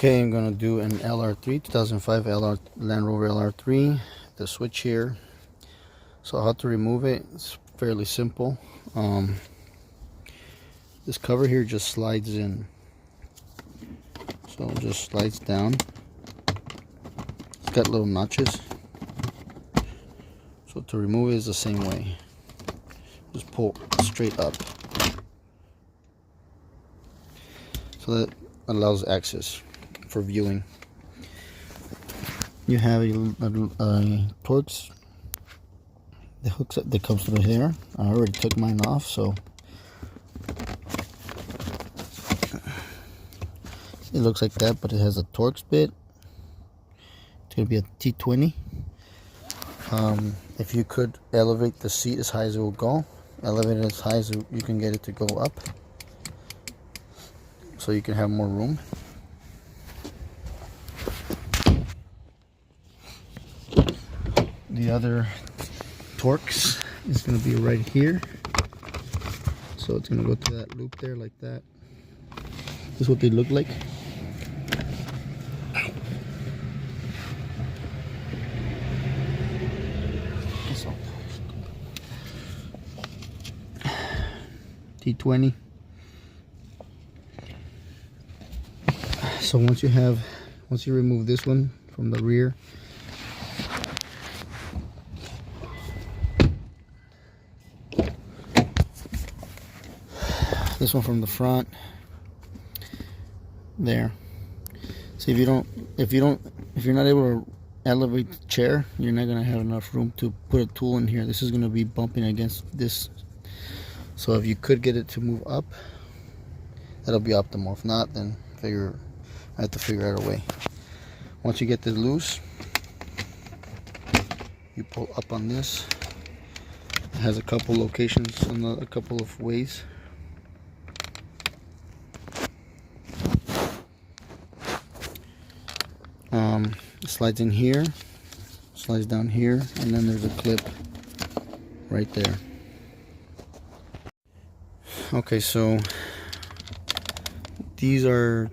Okay, I'm gonna do an LR3, 2005 Land Rover LR3. The switch here. So how to remove it? It's fairly simple. This cover here just slides in. So it just slides down. It's got little notches. So to remove it is the same way. Just pull straight up. So that allows access for viewing. You have a Torx, the hooks that comes through here. I already took mine off, so it looks like that, but it has a Torx bit. It's gonna be a T20. If you could elevate the seat as high as it will go, elevate it as high as you can get it to go up, so you can have more room. The other Torx is going to be right here, so it's going to go to that loop there like that. This is what they look like. T20. So once you remove this one from the rear, this one from the front, there. So if you're not able to elevate the chair, you're not gonna have enough room to put a tool in here. This is gonna be bumping against this. So if you could get it to move up, that'll be optimal. If not, then I have to figure out a way. Once you get this loose, you pull up on this. It has a couple locations and a couple of ways. It slides in here, slides down here, and then there's a clip right there. Okay, so these are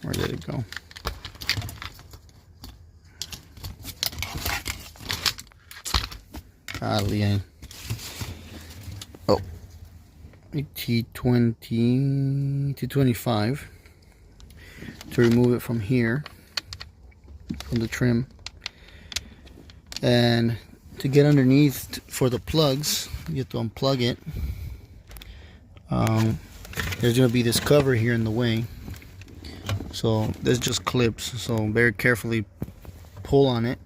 where did it go? Oh, T25 to remove it from here, from the trim. And to get underneath for the plugs, you have to unplug it. There's going to be this cover here in the way, so this just clips, so very carefully pull on it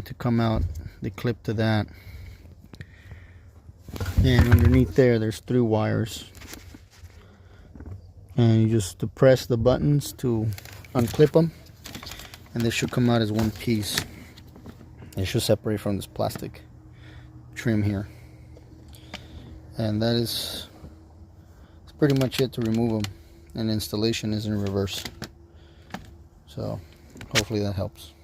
to come out. They clip to that, and underneath there's 3 wires, and you just press the buttons to unclip them, and they should come out as one piece. It should separate from this plastic trim here. And that's pretty much it to remove them. And installation is in reverse. So hopefully that helps.